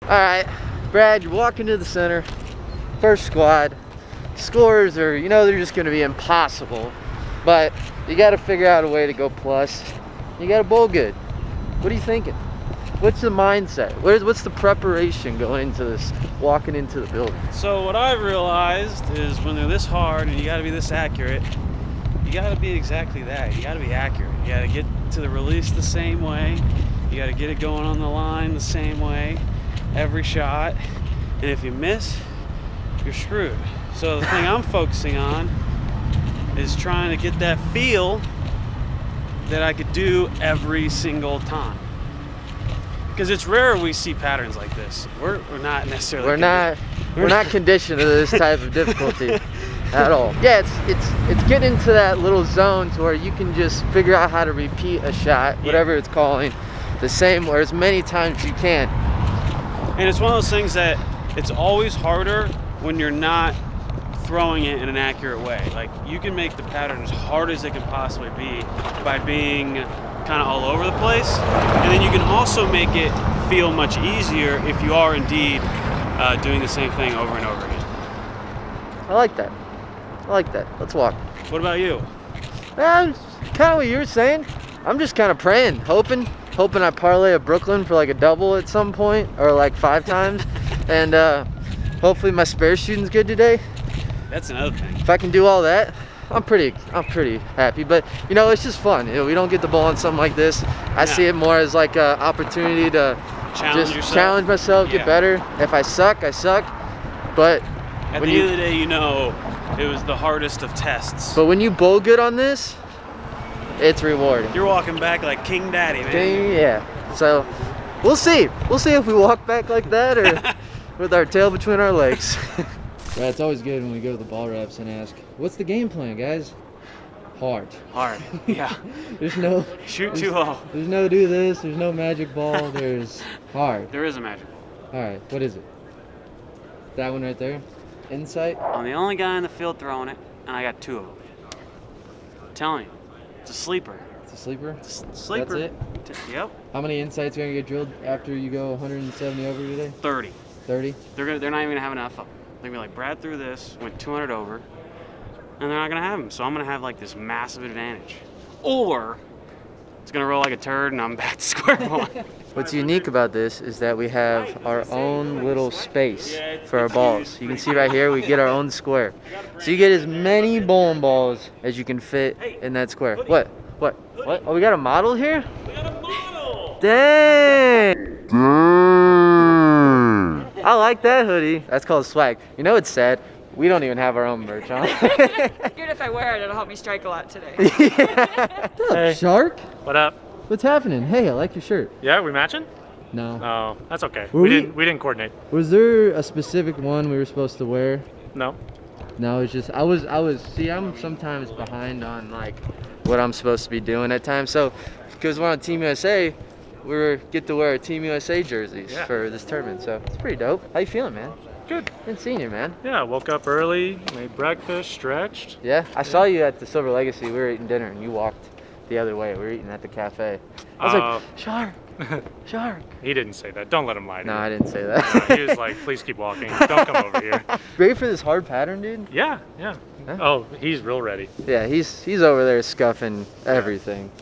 All right, Brad, you're walking to the center, first squad. Scores are, you know, they're just gonna be impossible, but you gotta figure out a way to go plus. You gotta bowl good. What are you thinking? What's the mindset? What's the preparation going into this, walking into the building? So what I've realized is when they're this hard and you gotta be this accurate, you gotta be exactly that. You gotta be accurate. You gotta get to the release the same way. You gotta get it going on the line the same way, every shot. And if you miss, you're screwed. So the thing I'm focusing on is trying to get that feel that I could do every single time. Because it's rare we see patterns like this. We're not necessarily we're not conditioned to this type of difficulty at all. Yeah, it's getting into that little zone to where you can just figure out how to repeat a shot, whatever it's calling, the same or as many times as you can. And it's one of those things that it's always harder when you're not throwing it in an accurate way. Like, you can make the pattern as hard as it can possibly be by being kind of all over the place, and then you can also make it feel much easier if you are indeed doing the same thing over and over again. I like that. I like that. Let's walk. What about you? Kind of what you were saying. I'm just kind of praying, hoping I parlay a Brooklyn for like a double at some point, or like 5 times, and hopefully my spare shooting's good today. That's another thing. If I can do all that, I'm pretty happy. But you know, it's just fun. You know, we don't get the ball on something like this. I see it more as like an opportunity to challenge myself, get better. If I suck, I suck. But at the end of the day, you know, it was the hardest of tests. But when you bowl good on this, it's rewarding. You're walking back like King Daddy, man. Yeah. So we'll see. We'll see if we walk back like that or with our tail between our legs. Yeah, it's always good when we go to the ball reps and ask, what's the game plan, guys? Hard. Hard, yeah. There's no... Shoot too low. There's no do this, there's no magic ball, there's hard. There is a magic ball. All right, what is it? That one right there? Insight? I'm the only guy in the field throwing it, and I got 2 of them. I'm telling you, it's a sleeper. It's a sleeper? It's a sleeper. That's it? Yep. How many insights are going to get drilled after you go 170 over today? 30. 30? They're not even going to have enough of them. They're gonna be like, Brad threw this, went 200 over, and they're not gonna have them. So I'm gonna have like this massive advantage. Or it's gonna roll like a turd and I'm back to square one. What's unique about this is that we have our own little space for our balls. You can see right here, we get our own square. So you get as many bowling balls as you can fit in that square. What? Oh, we got a model here? We got a model! Dang! I like that hoodie. That's called swag. You know what's sad? We don't even have our own merch on. Figured if I wear it, it'll help me strike a lot today. Yeah. What's up, Shark? What up? What's happening? Hey, I like your shirt. Yeah, we matching? No. Oh, that's okay. Were We didn't coordinate. Was there a specific one we were supposed to wear? No. No, it's just I was see, I'm sometimes behind on like what I'm supposed to be doing at times. So because we're on Team USA, we get to wear Team USA jerseys for this tournament, so it's pretty dope. How you feeling, man? Good. Been seeing you, man. Yeah, woke up early, made breakfast, stretched. Yeah, I saw you at the Silver Legacy. We were eating dinner, and you walked the other way. We were eating at the cafe. I was like, Shark, Shark. He didn't say that. Don't let him lie to you. No, I didn't say that. He was like, please keep walking. Don't come over here. Ready for this hard pattern, dude? Yeah. Huh? Oh, he's real ready. Yeah, he's over there scuffing everything.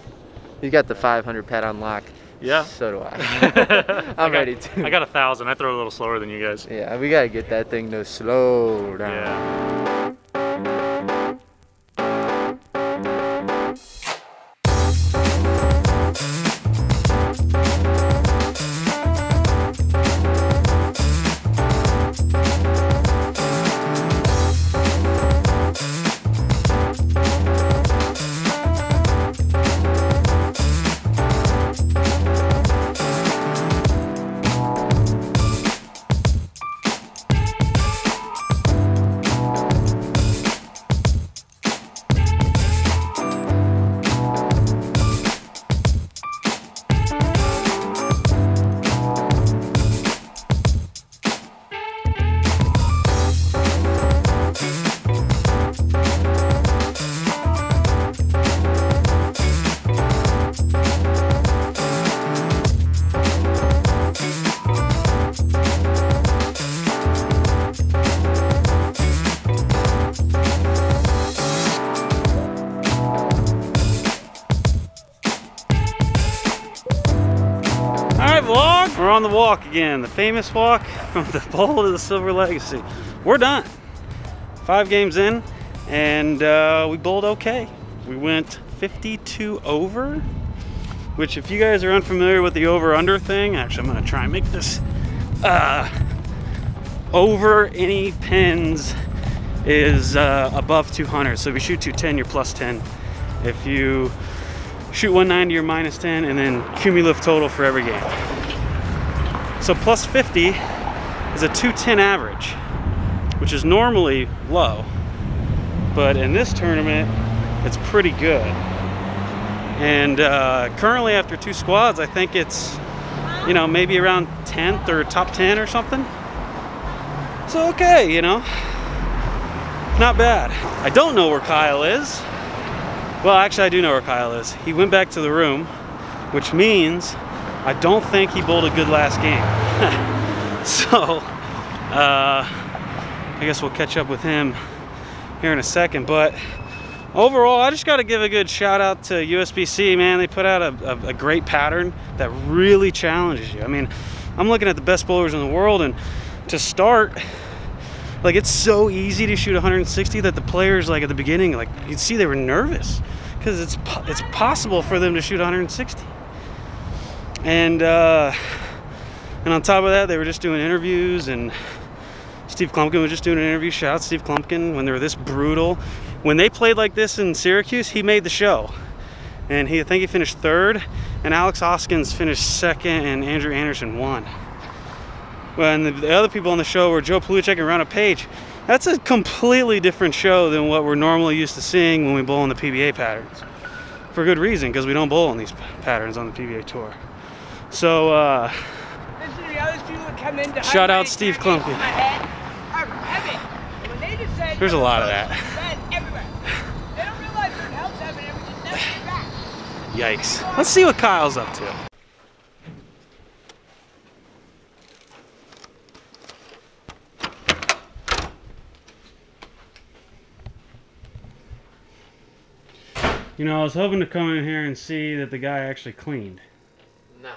He's got the 500 pad on lock. Yeah. So do I. I'm ready too. I got 1,000. I throw a little slower than you guys. Yeah, we gotta get that thing to slow down. Yeah. on the walk again, the famous walk from the bowl to the Silver Legacy. We're done. 5 games in, and we bowled okay. We went 52 over, which if you guys are unfamiliar with the over-under thing, actually I'm gonna try and make this over any pins is above 200. So if you shoot 210, you're plus 10. If you shoot 190, you're minus 10, and then cumulative total for every game. So plus 50 is a 210 average, which is normally low, but in this tournament, it's pretty good. And currently after 2 squads, I think it's, you know, maybe around 10th or top 10 or something. So okay, you know, not bad. I don't know where Kyle is. Well, actually I do know where Kyle is. He went back to the room, which means I don't think he bowled a good last game. So, I guess we'll catch up with him here in a second. But overall, I just got to give a good shout out to Usbc, man. They put out a great pattern that really challenges you. I mean, I'm looking at the best bowlers in the world, and to start, like, it's so easy to shoot 160 that the players, like, at the beginning, like, you'd see they were nervous because it's possible for them to shoot 160. And on top of that, they were just doing interviews, and Steve Klumpkin was just doing an interview. Shout out Steve Klumpkin. When they were this brutal, when they played like this in Syracuse, he made the show, and I think he finished 3rd, and Alex Hoskins finished 2nd, and Andrew Anderson won. Well, and the other people on the show were Joe Paluchek and Rana Page. That's a completely different show than what we're normally used to seeing when we bowl in the PBA patterns. For good reason, because we don't bowl in these patterns on the PBA tour. So, shout out Steve Klumpkin. There's a lot of that. Yikes. Let's see what Kyle's up to. You know, I was hoping to come in here and see that the guy actually cleaned. No.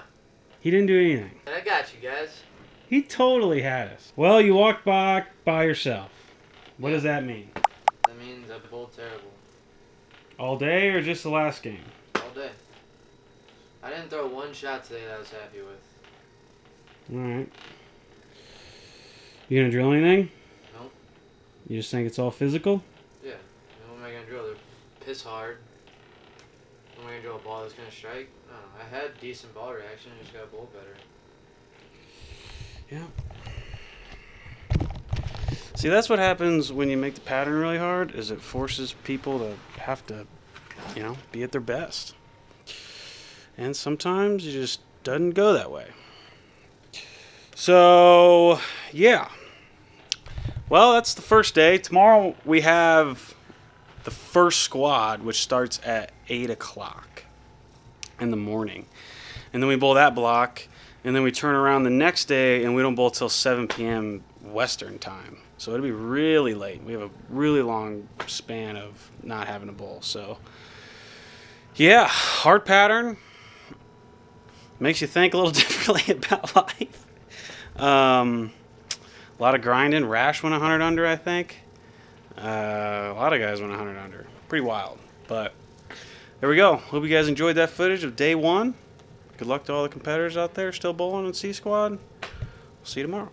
He didn't do anything. I got you guys. He totally had us. Well, you walked by yourself. What does that mean? That means I bowled terrible. All day or just the last game? All day. I didn't throw one shot today that I was happy with. Alright. You gonna drill anything? Nope. You just think it's all physical? Yeah. What am I gonna drill? They're piss hard. Am I gonna drill a ball that's gonna strike? I don't know. I had decent ball reaction. I just gotta bowl better. Yeah. See, that's what happens when you make the pattern really hard, is it forces people to have to, you know, be at their best. And sometimes it just doesn't go that way. So, yeah. Well, that's the first day. Tomorrow we have the first squad, which starts at 8 o'clock in the morning. And then we bowl that block, and then we turn around the next day, and we don't bowl till 7 p.m. Western time. So it'll be really late. We have a really long span of not having a bowl. So, yeah, hard pattern. Makes you think a little differently about life. A lot of grinding. Rash went 100 under, I think. A lot of guys went 100 under. Pretty wild. But there we go. Hope you guys enjoyed that footage of day 1. Good luck to all the competitors out there still bowling in C Squad. We'll see you tomorrow.